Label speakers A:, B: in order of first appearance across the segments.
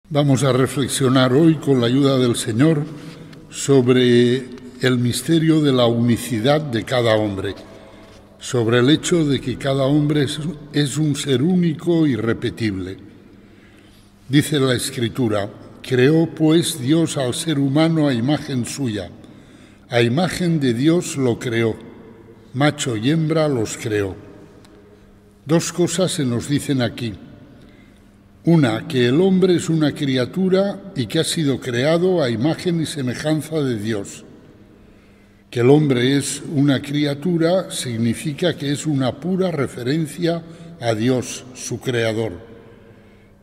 A: Vamos a reflexionar hoy, con la ayuda del Señor, sobre el misterio de la unicidad de cada hombre, sobre el hecho de que cada hombre es un ser único e irrepetible. Dice la Escritura: creó pues Dios al ser humano a imagen suya, a imagen de Dios lo creó, macho y hembra los creó. Dos cosas se nos dicen aquí. Una, que el hombre es una criatura y que ha sido creado a imagen y semejanza de Dios. Que el hombre es una criatura significa que es una pura referencia a Dios, su creador.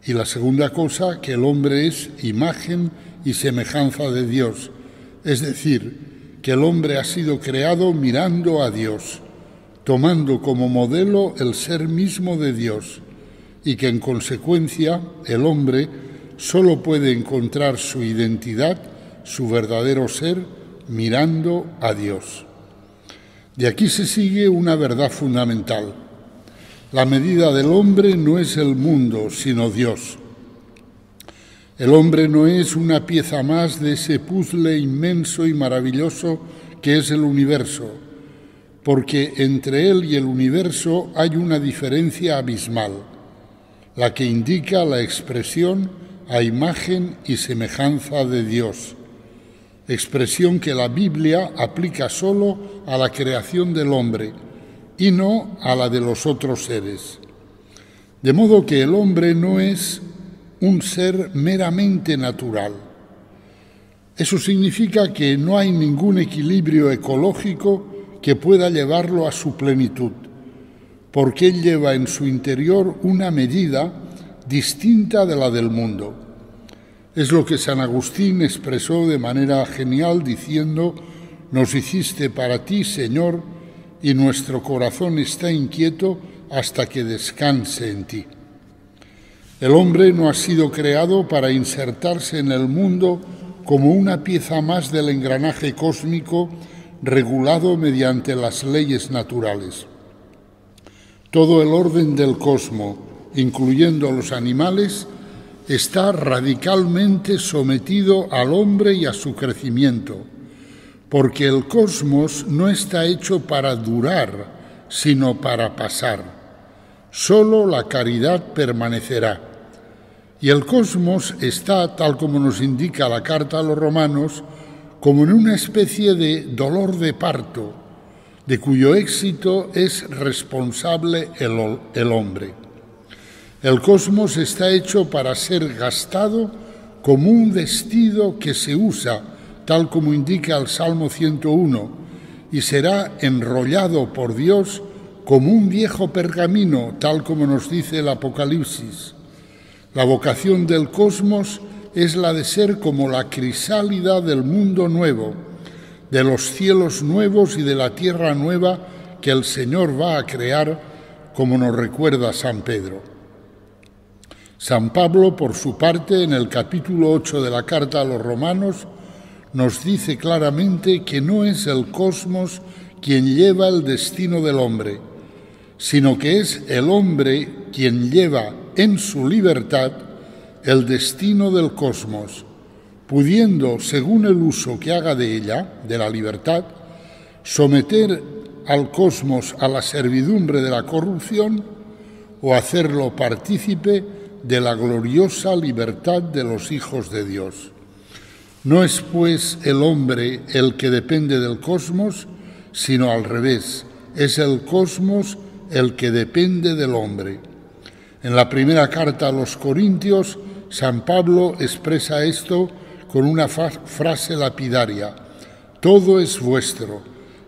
A: Y la segunda cosa, que el hombre es imagen y semejanza de Dios, es decir, que el hombre ha sido creado mirando a Dios, tomando como modelo el ser mismo de Dios, y que en consecuencia el hombre solo puede encontrar su identidad, su verdadero ser, mirando a Dios. De aquí se sigue una verdad fundamental. La medida del hombre no es el mundo, sino Dios. El hombre no es una pieza más de ese puzzle inmenso y maravilloso que es el universo, porque entre él y el universo hay una diferencia abismal, la que indica la expresión a imagen y semejanza de Dios, expresión que la Biblia aplica solo a la creación del hombre y no a la de los otros seres. De modo que el hombre no es un ser meramente natural. Eso significa que no hay ningún equilibrio ecológico que pueda llevarlo a su plenitud, porque él lleva en su interior una medida distinta de la del mundo. Es lo que San Agustín expresó de manera genial diciendo: «Nos hiciste para ti, Señor, y nuestro corazón está inquieto hasta que descanse en ti». El hombre no ha sido creado para insertarse en el mundo como una pieza más del engranaje cósmico regulado mediante las leyes naturales. Todo el orden del cosmos, incluyendo los animales, está radicalmente sometido al hombre y a su crecimiento, porque el cosmos no está hecho para durar, sino para pasar. Solo la caridad permanecerá. Y el cosmos está, tal como nos indica la carta a los romanos, como en una especie de dolor de parto, de cuyo éxito es responsable el hombre. El cosmos está hecho para ser gastado como un vestido que se usa, tal como indica el Salmo 101, y será enrollado por Dios como un viejo pergamino, tal como nos dice el Apocalipsis. La vocación del cosmos es la de ser como la crisálida del mundo nuevo, de los cielos nuevos y de la tierra nueva que el Señor va a crear, como nos recuerda San Pedro. San Pablo, por su parte, en el capítulo 8 de la carta a los romanos, nos dice claramente que no es el cosmos quien lleva el destino del hombre, sino que es el hombre quien lleva en su libertad el destino del cosmos, pudiendo, según el uso que haga de ella, de la libertad, someter al cosmos a la servidumbre de la corrupción o hacerlo partícipe de la gloriosa libertad de los hijos de Dios. No es, pues, el hombre el que depende del cosmos, sino al revés, es el cosmos el que depende del hombre. En la primera carta a los Corintios, San Pablo expresa esto con una frase lapidaria: «Todo es vuestro,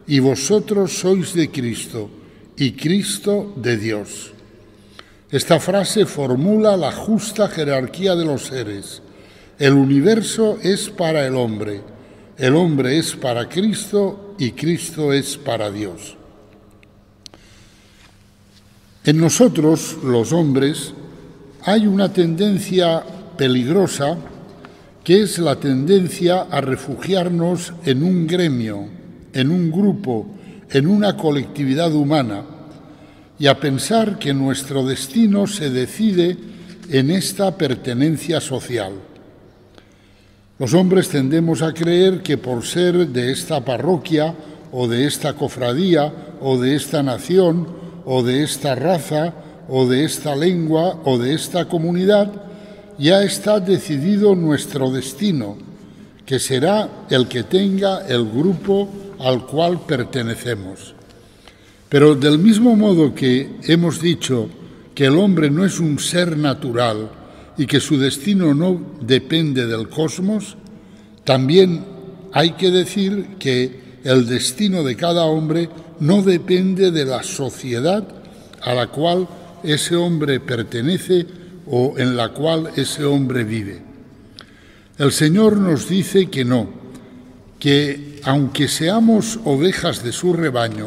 A: y vosotros sois de Cristo, y Cristo de Dios». Esta frase formula la justa jerarquía de los seres. El universo es para el hombre es para Cristo y Cristo es para Dios. En nosotros, los hombres, hay una tendencia peligrosa, que es la tendencia a refugiarnos en un gremio, en un grupo, en una colectividad humana, y a pensar que nuestro destino se decide en esta pertenencia social. Los hombres tendemos a creer que por ser de esta parroquia o de esta cofradía o de esta nación o de esta raza o de esta lengua o de esta comunidad, ya está decidido nuestro destino, que será el que tenga el grupo al cual pertenecemos. Pero del mismo modo que hemos dicho que el hombre no es un ser natural y que su destino no depende del cosmos, también hay que decir que el destino de cada hombre no depende de la sociedad a la cual ese hombre pertenece o en la cual ese hombre vive. El Señor nos dice que no, que aunque seamos ovejas de su rebaño,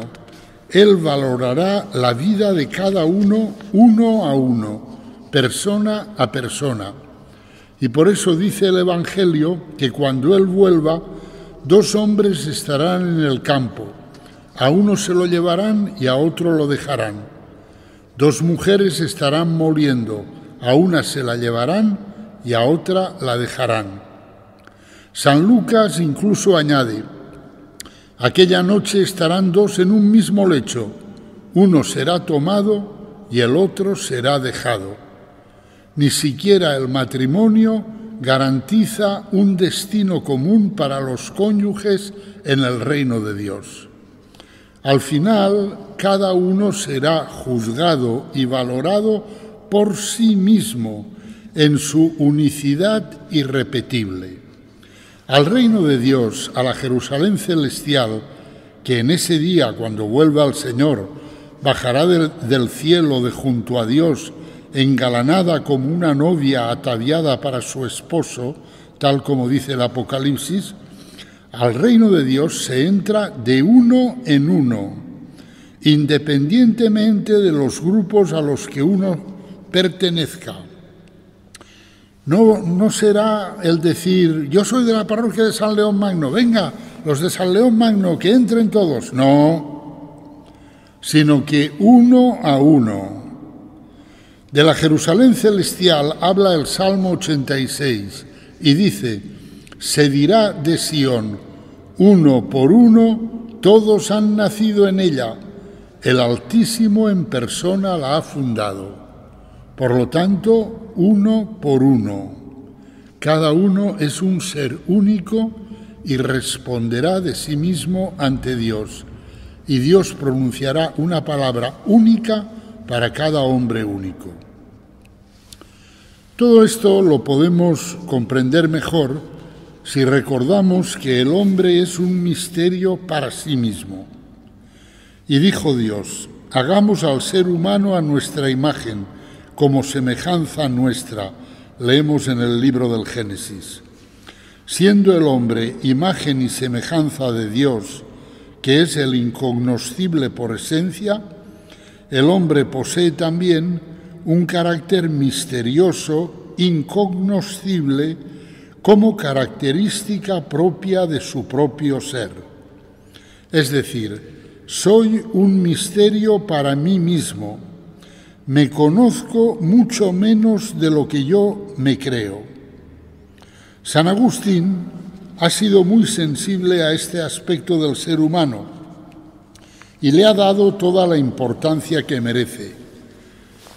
A: Él valorará la vida de cada uno, uno a uno, persona a persona. Y por eso dice el Evangelio que cuando Él vuelva, 2 hombres estarán en el campo, a uno se lo llevarán y a otro lo dejarán. 2 mujeres estarán moliendo, a una se la llevarán y a otra la dejarán. San Lucas incluso añade: aquella noche estarán 2 en un mismo lecho, uno será tomado y el otro será dejado. Ni siquiera el matrimonio garantiza un destino común para los cónyuges en el reino de Dios. Al final, cada uno será juzgado y valorado por sí mismo en su unicidad irrepetible. Al reino de Dios, a la Jerusalén celestial, que en ese día, cuando vuelva el Señor, bajará del cielo de junto a Dios, engalanada como una novia ataviada para su esposo, tal como dice el Apocalipsis, al reino de Dios se entra de uno en uno, independientemente de los grupos a los que uno pertenezca. No será el decir: yo soy de la parroquia de San León Magno, venga, los de San León Magno, que entren todos. No, sino que uno a uno. De la Jerusalén celestial habla el Salmo 86 y dice: se dirá de Sión, uno por uno, todos han nacido en ella, el Altísimo en persona la ha fundado. Por lo tanto, uno por uno. Cada uno es un ser único y responderá de sí mismo ante Dios. Y Dios pronunciará una palabra única para cada hombre único. Todo esto lo podemos comprender mejor si recordamos que el hombre es un misterio para sí mismo. Y dijo Dios: hagamos al ser humano a nuestra imagen, como semejanza nuestra, leemos en el libro del Génesis. Siendo el hombre imagen y semejanza de Dios, que es el incognoscible por esencia, el hombre posee también un carácter misterioso, incognoscible, como característica propia de su propio ser. Es decir, soy un misterio para mí mismo. Me conozco mucho menos de lo que yo me creo. San Agustín ha sido muy sensible a este aspecto del ser humano y le ha dado toda la importancia que merece.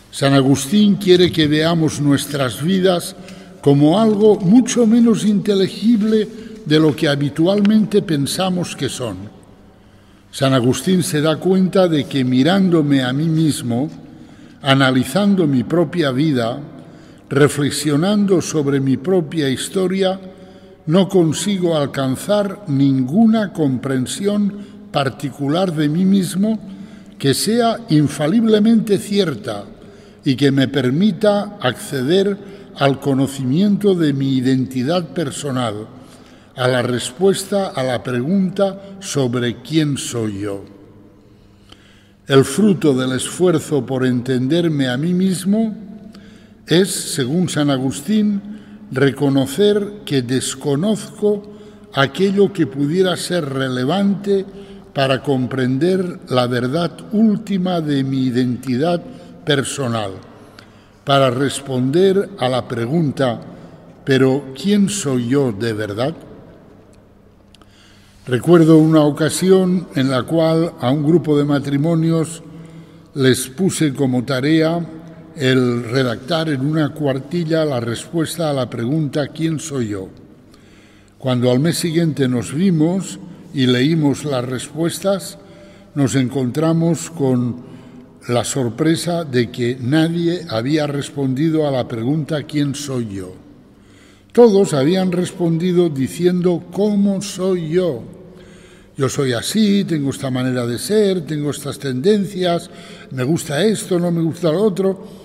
A: San Agustín quiere que veamos nuestras vidas como algo mucho menos inteligible de lo que habitualmente pensamos que son. San Agustín se da cuenta de que mirándome a mí mismo, analizando mi propia vida, reflexionando sobre mi propia historia, no consigo alcanzar ninguna comprensión particular de mí mismo que sea infaliblemente cierta y que me permita acceder al conocimiento de mi identidad personal, a la respuesta a la pregunta sobre quién soy yo. El fruto del esfuerzo por entenderme a mí mismo es, según San Agustín, reconocer que desconozco aquello que pudiera ser relevante para comprender la verdad última de mi identidad personal, para responder a la pregunta, ¿pero quién soy yo de verdad? Recuerdo una ocasión en la cual a un grupo de matrimonios les puse como tarea el redactar en una cuartilla la respuesta a la pregunta ¿quién soy yo? Cuando al mes siguiente nos vimos y leímos las respuestas, nos encontramos con la sorpresa de que nadie había respondido a la pregunta ¿quién soy yo? Todos habían respondido diciendo ¿cómo soy yo? Yo soy así, tengo esta manera de ser, tengo estas tendencias, me gusta esto, no me gusta lo otro.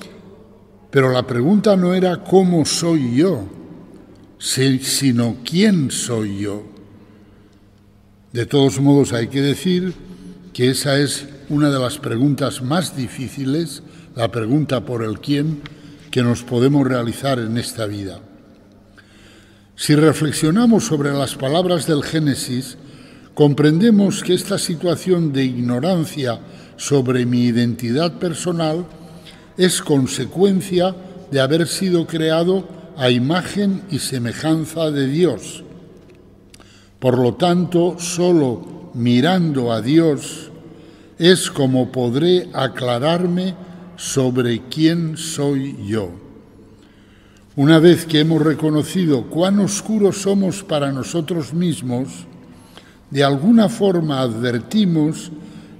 A: Pero la pregunta no era ¿cómo soy yo?, sino ¿quién soy yo? De todos modos hay que decir que esa es una de las preguntas más difíciles, la pregunta por el quién, que nos podemos realizar en esta vida. Si reflexionamos sobre las palabras del Génesis, comprendemos que esta situación de ignorancia sobre mi identidad personal es consecuencia de haber sido creado a imagen y semejanza de Dios. Por lo tanto, solo mirando a Dios es como podré aclararme sobre quién soy yo. Una vez que hemos reconocido cuán oscuros somos para nosotros mismos, de alguna forma advertimos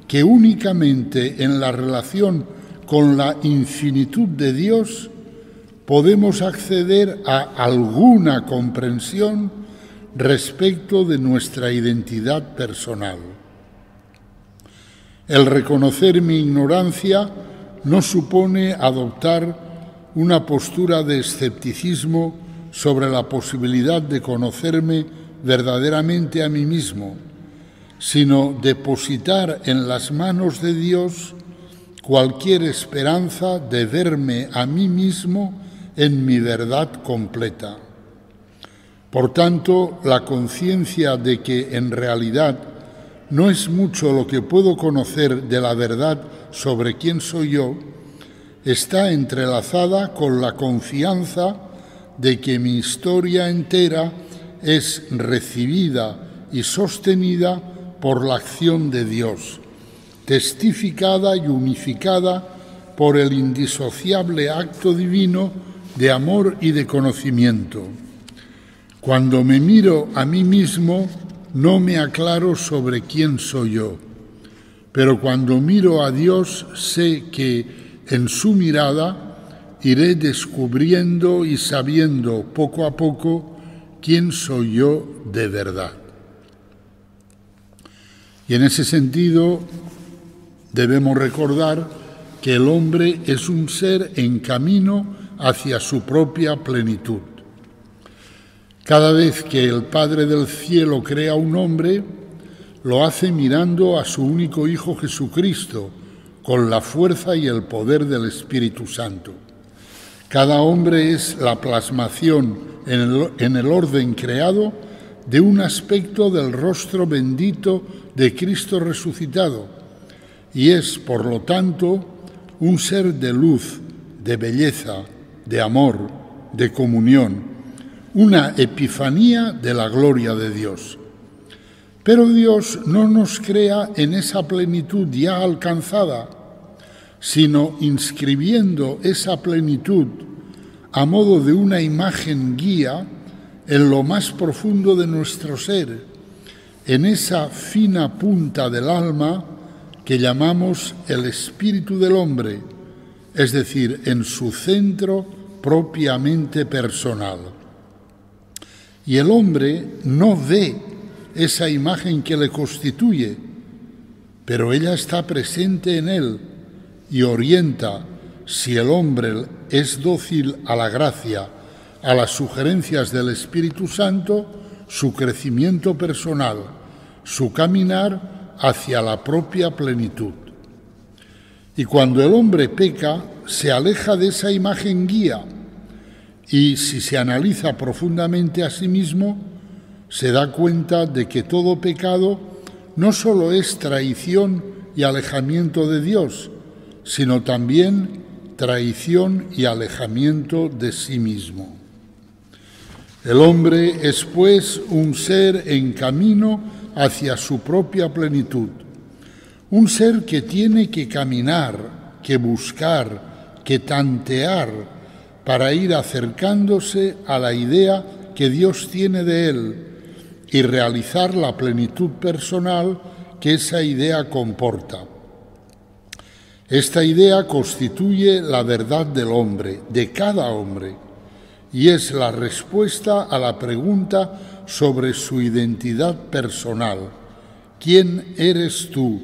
A: que únicamente en la relación con la infinitud de Dios podemos acceder a alguna comprensión respecto de nuestra identidad personal. El reconocer mi ignorancia no supone adoptar una postura de escepticismo sobre la posibilidad de conocerme verdaderamente a mí mismo, sino depositar en las manos de Dios cualquier esperanza de verme a mí mismo en mi verdad completa. Por tanto, la conciencia de que en realidad no es mucho lo que puedo conocer de la verdad sobre quién soy yo, está entrelazada con la confianza de que mi historia entera es recibida y sostenida por la acción de Dios, testificada y unificada por el indisociable acto divino de amor y de conocimiento. Cuando me miro a mí mismo, no me aclaro sobre quién soy yo, pero cuando miro a Dios sé que en su mirada iré descubriendo y sabiendo poco a poco quién soy yo de verdad. Y en ese sentido debemos recordar que el hombre es un ser en camino hacia su propia plenitud. Cada vez que el Padre del Cielo crea un hombre, lo hace mirando a su único Hijo Jesucristo, con la fuerza y el poder del Espíritu Santo. Cada hombre es la plasmación en el orden creado de un aspecto del rostro bendito de Cristo resucitado, y es, por lo tanto, un ser de luz, de belleza, de amor, de comunión, una epifanía de la gloria de Dios. Pero Dios no nos crea en esa plenitud ya alcanzada, sino inscribiendo esa plenitud a modo de una imagen guía en lo más profundo de nuestro ser, en esa fina punta del alma que llamamos el espíritu del hombre, es decir, en su centro propiamente personal. Y el hombre no ve esa imagen que le constituye, pero ella está presente en él y orienta, si el hombre es dócil a la gracia, a las sugerencias del Espíritu Santo, su crecimiento personal, su caminar hacia la propia plenitud. Y cuando el hombre peca, se aleja de esa imagen guía y, si se analiza profundamente a sí mismo, se da cuenta de que todo pecado no solo es traición y alejamiento de Dios, sino también traición y alejamiento de sí mismo. El hombre es, pues, un ser en camino hacia su propia plenitud, un ser que tiene que caminar, que buscar, que tantear para ir acercándose a la idea que Dios tiene de él y realizar la plenitud personal que esa idea comporta. Esta idea constituye la verdad del hombre, de cada hombre, y es la respuesta a la pregunta sobre su identidad personal. ¿Quién eres tú?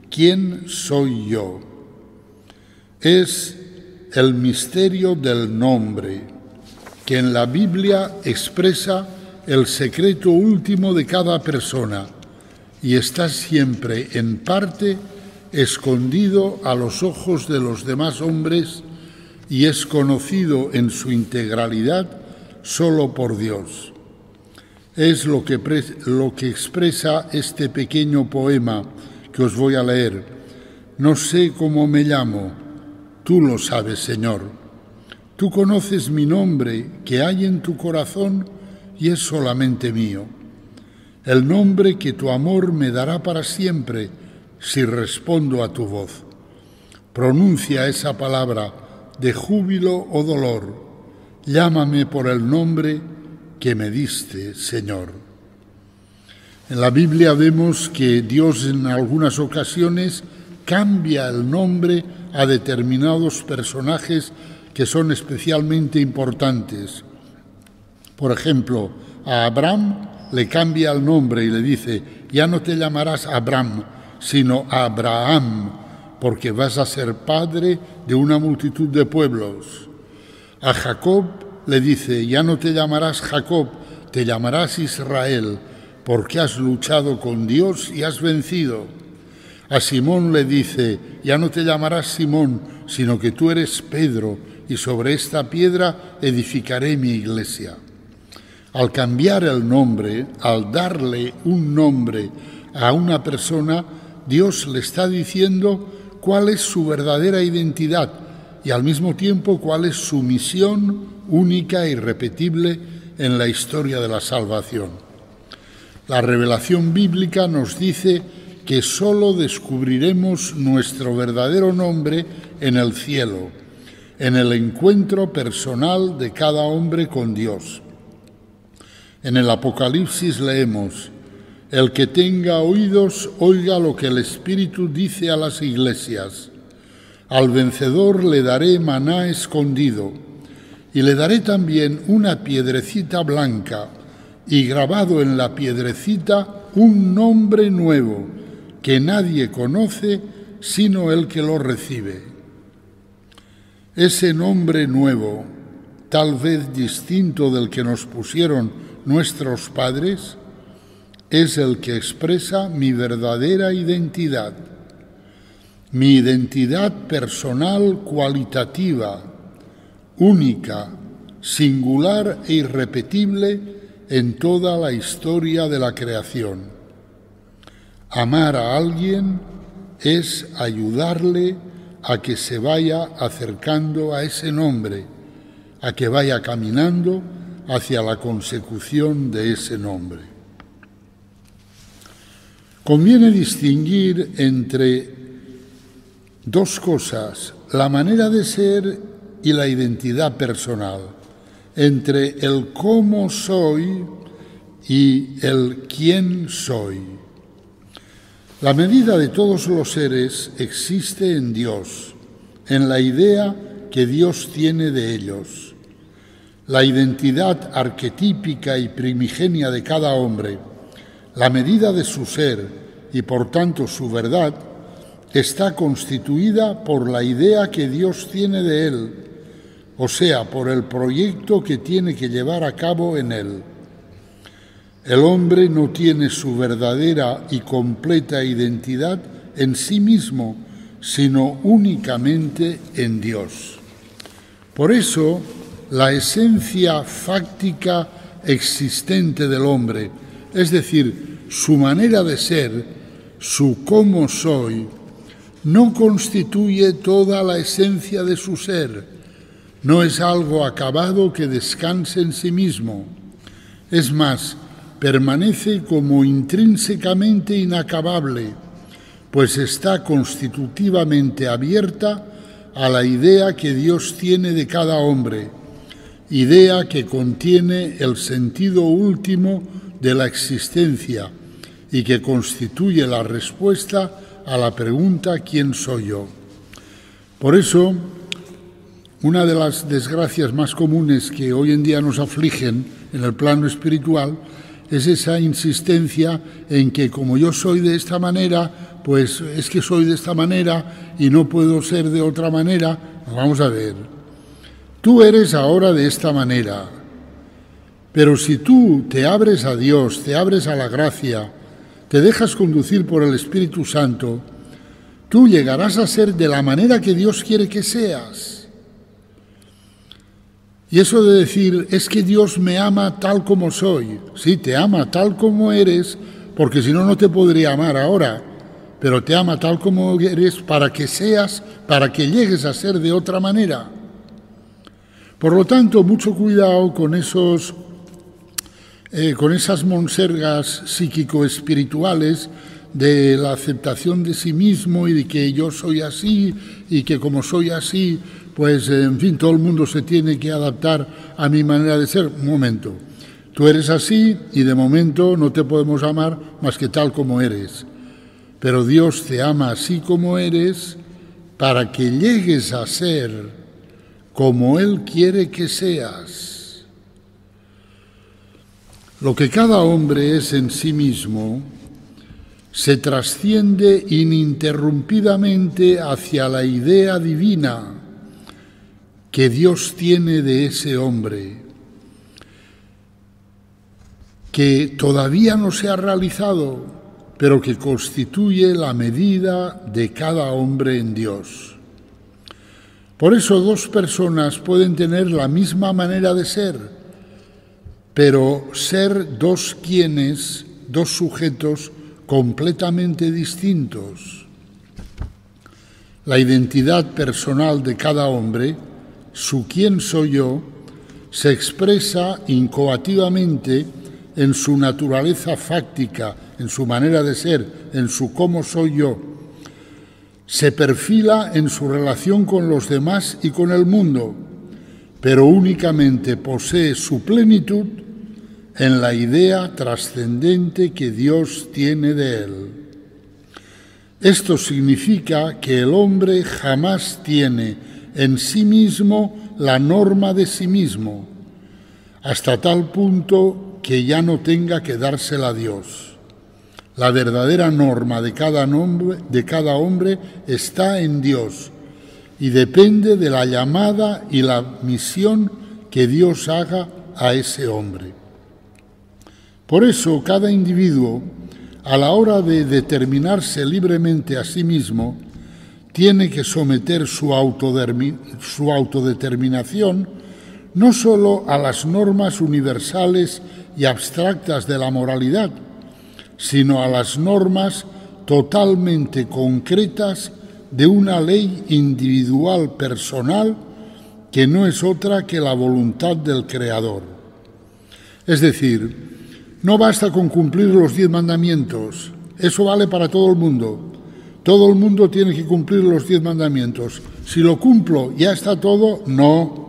A: ¿Quién soy yo? Es el misterio del nombre, que en la Biblia expresa el secreto último de cada persona y está siempre en parte escondido a los ojos de los demás hombres y es conocido en su integralidad solo por Dios. Es lo que expresa este pequeño poema que os voy a leer. No sé cómo me llamo, tú lo sabes, Señor. Tú conoces mi nombre que hay en tu corazón y es solamente mío. El nombre que tu amor me dará para siempre si respondo a tu voz. Pronuncia esa palabra de júbilo o dolor. Llámame por el nombre que me diste, Señor. En la Biblia vemos que Dios en algunas ocasiones cambia el nombre a determinados personajes que son especialmente importantes. Por ejemplo, a Abraham le cambia el nombre y le dice: ya no te llamarás Abraham, sino Abraham, porque vas a ser padre de una multitud de pueblos. A Jacob le dice: ya no te llamarás Jacob, te llamarás Israel, porque has luchado con Dios y has vencido. A Simón le dice: ya no te llamarás Simón, sino que tú eres Pedro, y sobre esta piedra edificaré mi iglesia. Al cambiar el nombre, al darle un nombre a una persona, Dios le está diciendo cuál es su verdadera identidad y al mismo tiempo cuál es su misión única e irrepetible en la historia de la salvación. La revelación bíblica nos dice que solo descubriremos nuestro verdadero nombre en el cielo, en el encuentro personal de cada hombre con Dios. En el Apocalipsis leemos: el que tenga oídos, oiga lo que el Espíritu dice a las iglesias. Al vencedor le daré maná escondido, y le daré también una piedrecita blanca, y grabado en la piedrecita un nombre nuevo, que nadie conoce sino el que lo recibe. Ese nombre nuevo, tal vez distinto del que nos pusieron nuestros padres, es el que expresa mi verdadera identidad, mi identidad personal cualitativa, única, singular e irrepetible en toda la historia de la creación. Amar a alguien es ayudarle a que se vaya acercando a ese nombre, a que vaya caminando hacia la consecución de ese nombre. Conviene distinguir entre dos cosas: la manera de ser y la identidad personal, entre el cómo soy y el quién soy. La medida de todos los seres existe en Dios, en la idea que Dios tiene de ellos. La identidad arquetípica y primigenia de cada hombre, la medida de su ser y por tanto su verdad, está constituida por la idea que Dios tiene de él, o sea, por el proyecto que tiene que llevar a cabo en él. El hombre no tiene su verdadera y completa identidad en sí mismo, sino únicamente en Dios. Por eso, la esencia fáctica existente del hombre, es decir, su manera de ser, su cómo soy, no constituye toda la esencia de su ser, no es algo acabado que descanse en sí mismo. Es más, permanece como intrínsecamente inacabable, pues está constitutivamente abierta a la idea que Dios tiene de cada hombre, idea que contiene el sentido último de la existencia y que constituye la respuesta a la pregunta ¿quién soy yo? Por eso, una de las desgracias más comunes que hoy en día nos afligen en el plano espiritual es esa insistencia en que como yo soy de esta manera, pues es que soy de esta manera y no puedo ser de otra manera. Vamos a ver, tú eres ahora de esta manera, pero si tú te abres a Dios, te abres a la gracia, te dejas conducir por el Espíritu Santo, tú llegarás a ser de la manera que Dios quiere que seas. Y eso de decir, es que Dios me ama tal como soy. Sí, te ama tal como eres, porque si no, no te podría amar ahora. Pero te ama tal como eres para que seas, para que llegues a ser de otra manera. Por lo tanto, mucho cuidado con esas monsergas psíquico-espirituales de la aceptación de sí mismo y de que yo soy así y que como soy así, pues en fin, todo el mundo se tiene que adaptar a mi manera de ser. Un momento, tú eres así y de momento no te podemos amar más que tal como eres. Pero Dios te ama así como eres para que llegues a ser como Él quiere que seas. Lo que cada hombre es en sí mismo se trasciende ininterrumpidamente hacia la idea divina que Dios tiene de ese hombre, que todavía no se ha realizado, pero que constituye la medida de cada hombre en Dios. Por eso dos personas pueden tener la misma manera de ser, pero ser dos quienes, dos sujetos completamente distintos. La identidad personal de cada hombre, su quién soy yo, se expresa incoativamente en su naturaleza fáctica, en su manera de ser, en su cómo soy yo. Se perfila en su relación con los demás y con el mundo, pero únicamente posee su plenitud en la idea trascendente que Dios tiene de él. Esto significa que el hombre jamás tiene en sí mismo la norma de sí mismo, hasta tal punto que ya no tenga que dársela a Dios. La verdadera norma de cada hombre está en Dios y depende de la llamada y la misión que Dios haga a ese hombre. Por eso, cada individuo, a la hora de determinarse libremente a sí mismo, tiene que someter su autodeterminación no solo a las normas universales y abstractas de la moralidad, sino a las normas totalmente concretas de una ley individual personal que no es otra que la voluntad del Creador. Es decir, no basta con cumplir los 10 mandamientos, eso vale para todo el mundo. Todo el mundo tiene que cumplir los 10 mandamientos. Si lo cumplo, ¿ya está todo? No.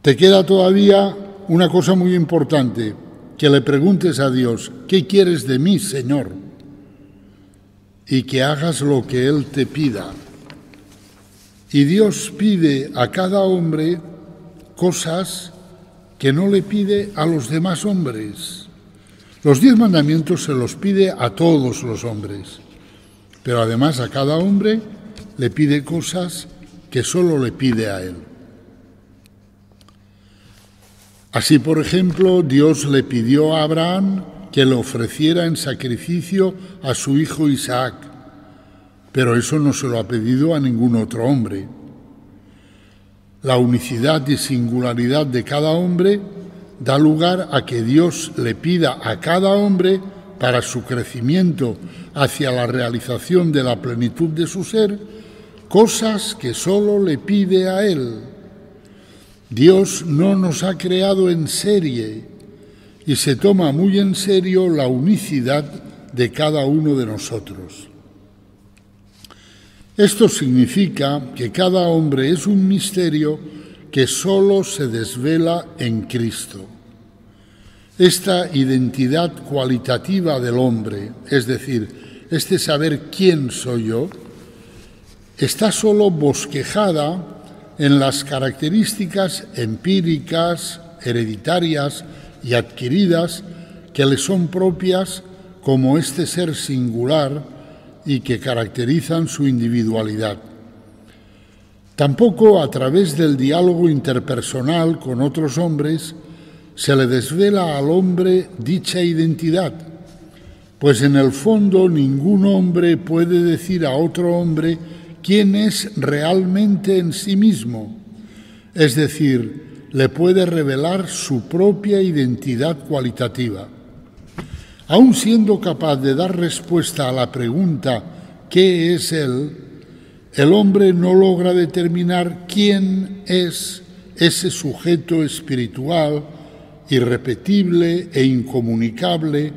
A: Te queda todavía una cosa muy importante, que le preguntes a Dios, ¿qué quieres de mí, Señor? Y que hagas lo que Él te pida. Y Dios pide a cada hombre cosas que no le pide a los demás hombres. Los 10 mandamientos se los pide a todos los hombres, pero además a cada hombre le pide cosas que solo le pide a él. Así, por ejemplo, Dios le pidió a Abraham que le ofreciera en sacrificio a su hijo Isaac, pero eso no se lo ha pedido a ningún otro hombre. La unicidad y singularidad de cada hombre da lugar a que Dios le pida a cada hombre para su crecimiento hacia la realización de la plenitud de su ser, cosas que solo le pide a Él. Dios no nos ha creado en serie y se toma muy en serio la unicidad de cada uno de nosotros. Esto significa que cada hombre es un misterio que solo se desvela en Cristo. Esta identidad cualitativa del hombre, es decir, este saber quién soy yo, está solo bosquejada en las características empíricas, hereditarias y adquiridas que le son propias como este ser singular y que caracterizan su individualidad. Tampoco a través del diálogo interpersonal con otros hombres se le desvela al hombre dicha identidad, pues en el fondo ningún hombre puede decir a otro hombre quién es realmente en sí mismo, es decir, le puede revelar su propia identidad cualitativa. Aun siendo capaz de dar respuesta a la pregunta ¿qué es él?, el hombre no logra determinar quién es ese sujeto espiritual, irrepetible e incomunicable,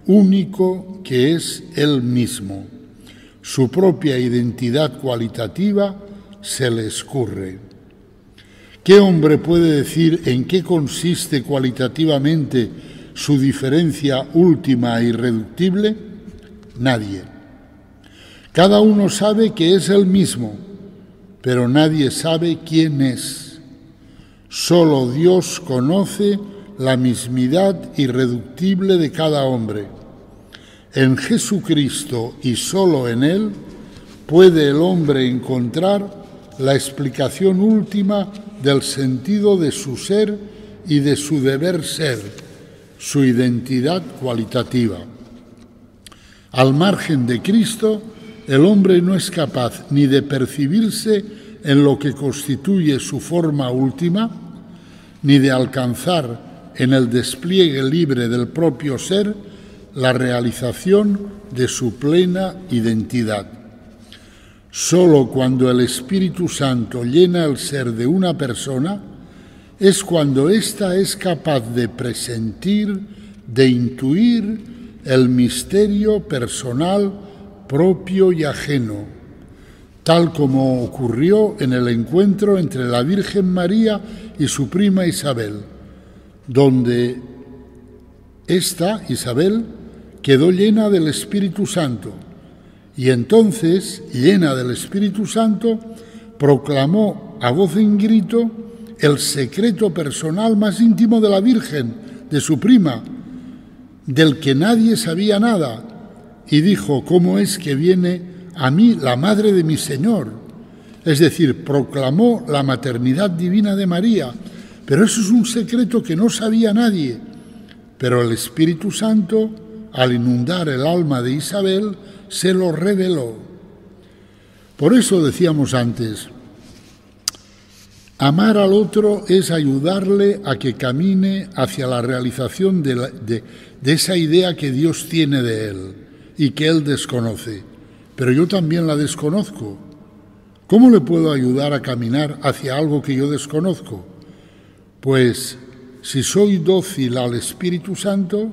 A: único que es él mismo. Su propia identidad cualitativa se le escurre. ¿Qué hombre puede decir en qué consiste cualitativamente su diferencia última e irreductible? Nadie. Cada uno sabe que es él mismo, pero nadie sabe quién es. Solo Dios conoce la mismidad irreductible de cada hombre. En Jesucristo y solo en Él puede el hombre encontrar la explicación última del sentido de su ser y de su deber ser, su identidad cualitativa. Al margen de Cristo, el hombre no es capaz ni de percibirse en lo que constituye su forma última, ni de alcanzar en el despliegue libre del propio ser la realización de su plena identidad. Solo cuando el Espíritu Santo llena el ser de una persona es cuando ésta es capaz de presentir, de intuir el misterio personal propio y ajeno, tal como ocurrió en el encuentro entre la Virgen María y su prima Isabel, donde esta, Isabel, quedó llena del Espíritu Santo, y entonces, llena del Espíritu Santo, proclamó a voz en grito el secreto personal más íntimo de la Virgen, de su prima, del que nadie sabía nada, y dijo: ¿cómo es que viene a mí la madre de mi Señor? Es decir, proclamó la maternidad divina de María, pero eso es un secreto que no sabía nadie. Pero el Espíritu Santo, al inundar el alma de Isabel, se lo reveló. Por eso decíamos antes, amar al otro es ayudarle a que camine hacia la realización de esa idea que Dios tiene de él y que él desconoce. Pero yo también la desconozco. ¿Cómo le puedo ayudar a caminar hacia algo que yo desconozco? Pues si soy dócil al Espíritu Santo,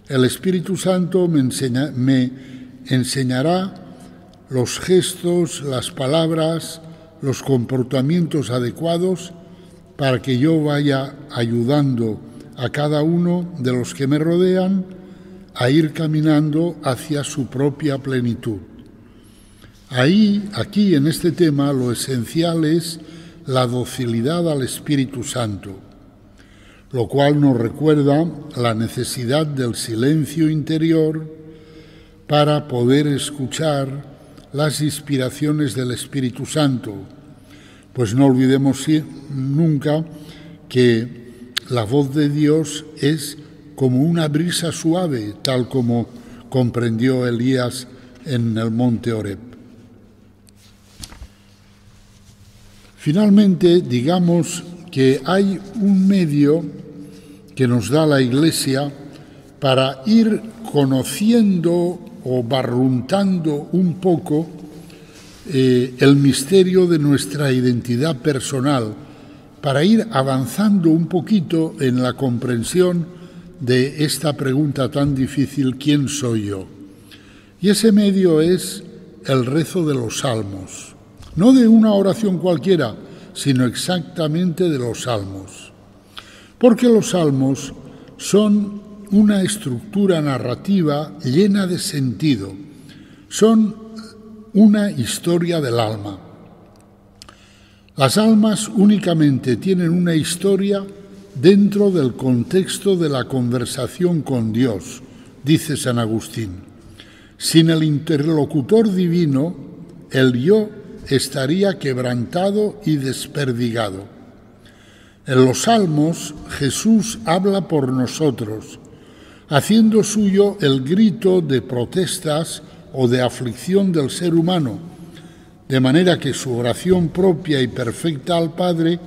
A: el Espíritu Santo me enseñará los gestos, las palabras, los comportamientos adecuados para que yo vaya ayudando a cada uno de los que me rodean a ir caminando hacia su propia plenitud. Aquí en este tema lo esencial es la docilidad al Espíritu Santo, lo cual nos recuerda la necesidad del silencio interior para poder escuchar las inspiraciones del Espíritu Santo, pues no olvidemos nunca que la voz de Dios es como una brisa suave, tal como comprendió Elías en el monte Horeb. Finalmente, digamos que hay un medio que nos da la Iglesia para ir conociendo o barruntando un poco el misterio de nuestra identidad personal, para ir avanzando un poquito en la comprensión de esta pregunta tan difícil: ¿quién soy yo? Y ese medio es el rezo de los salmos, no de una oración cualquiera, sino exactamente de los salmos. Porque los salmos son una estructura narrativa llena de sentido, son una historia del alma. Las almas únicamente tienen una historia dentro del contexto de la conversación con Dios, dice San Agustín. Sin el interlocutor divino, el yo estaría quebrantado y desperdigado. En los Salmos, Jesús habla por nosotros, haciendo suyo el grito de protestas o de aflicción del ser humano, de manera que su oración propia y perfecta al Padre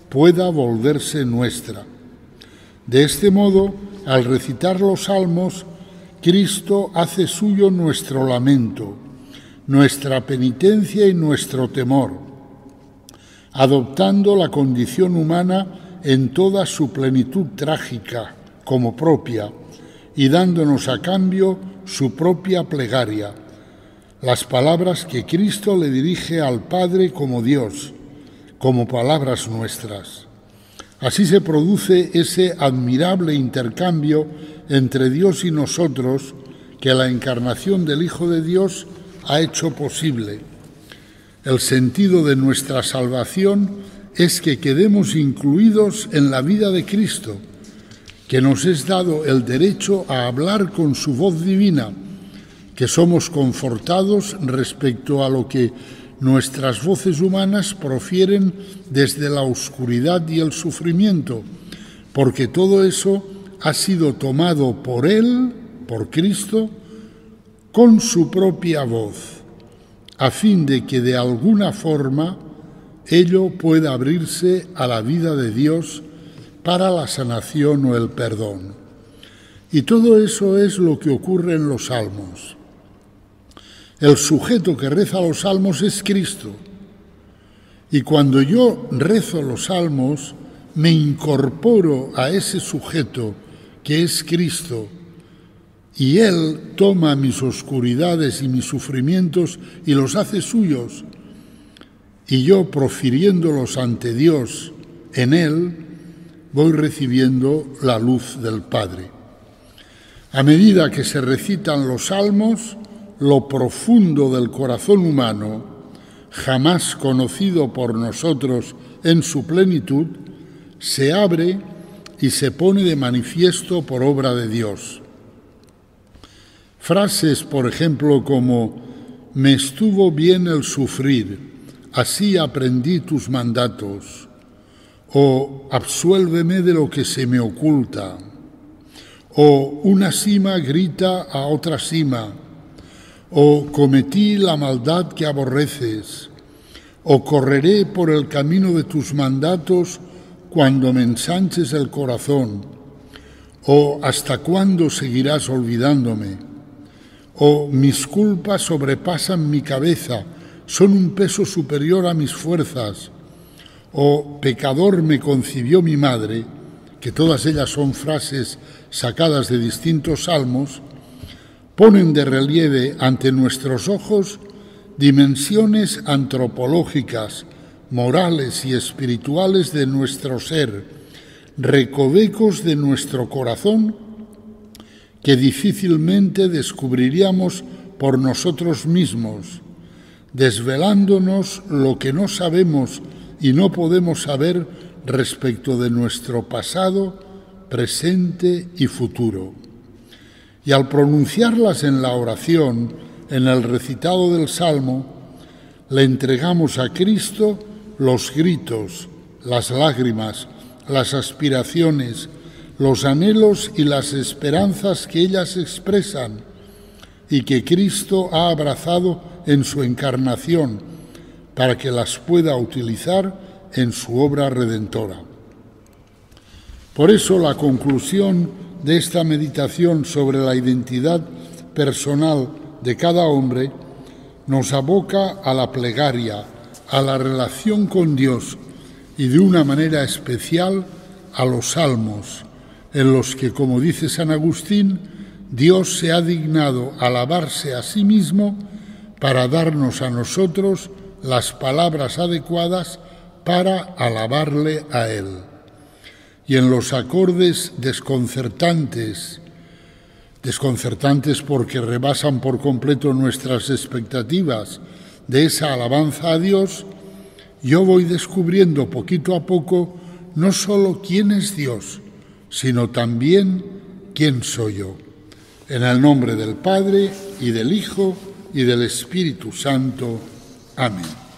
A: pueda volverse nuestra. De este modo, al recitar los salmos, Cristo hace suyo nuestro lamento, nuestra penitencia y nuestro temor, adoptando la condición humana en toda su plenitud trágica como propia y dándonos a cambio su propia plegaria, las palabras que Cristo le dirige al Padre como Dios, como palabras nuestras. Así se produce ese admirable intercambio entre Dios y nosotros que la encarnación del Hijo de Dios ha hecho posible. El sentido de nuestra salvación es que quedemos incluidos en la vida de Cristo, que nos es dado el derecho a hablar con su voz divina, que somos confortados respecto a lo que nuestras voces humanas profieren desde la oscuridad y el sufrimiento, porque todo eso ha sido tomado por Él, por Cristo, con su propia voz, a fin de que de alguna forma ello pueda abrirse a la vida de Dios para la sanación o el perdón. Y todo eso es lo que ocurre en los salmos. El sujeto que reza los salmos es Cristo. Y cuando yo rezo los salmos, me incorporo a ese sujeto que es Cristo, y Él toma mis oscuridades y mis sufrimientos y los hace suyos, y yo, profiriéndolos ante Dios en Él, voy recibiendo la luz del Padre. A medida que se recitan los salmos, lo profundo del corazón humano, jamás conocido por nosotros en su plenitud, se abre y se pone de manifiesto por obra de Dios. Frases, por ejemplo, como «Me estuvo bien el sufrir, así aprendí tus mandatos», o «Absuélveme de lo que se me oculta», o «Una cima grita a otra cima», o «Cometí la maldad que aborreces», o «Correré por el camino de tus mandatos cuando me ensanches el corazón», o «¿Hasta cuándo seguirás olvidándome?», o «Mis culpas sobrepasan mi cabeza, son un peso superior a mis fuerzas», o «Pecador me concibió mi madre», que todas ellas son frases sacadas de distintos salmos, ponen de relieve ante nuestros ojos dimensiones antropológicas, morales y espirituales de nuestro ser, recovecos de nuestro corazón que difícilmente descubriríamos por nosotros mismos, desvelándonos lo que no sabemos y no podemos saber respecto de nuestro pasado, presente y futuro. Y al pronunciarlas en la oración, en el recitado del Salmo, le entregamos a Cristo los gritos, las lágrimas, las aspiraciones, los anhelos y las esperanzas que ellas expresan y que Cristo ha abrazado en su encarnación para que las pueda utilizar en su obra redentora. Por eso la conclusión de esta meditación sobre la identidad personal de cada hombre nos aboca a la plegaria, a la relación con Dios y de una manera especial a los salmos, en los que, como dice San Agustín, Dios se ha dignado alabarse a sí mismo para darnos a nosotros las palabras adecuadas para alabarle a Él. Y en los acordes desconcertantes porque rebasan por completo nuestras expectativas de esa alabanza a Dios, yo voy descubriendo poquito a poco no solo quién es Dios, sino también quién soy yo. En el nombre del Padre, y del Hijo, y del Espíritu Santo. Amén.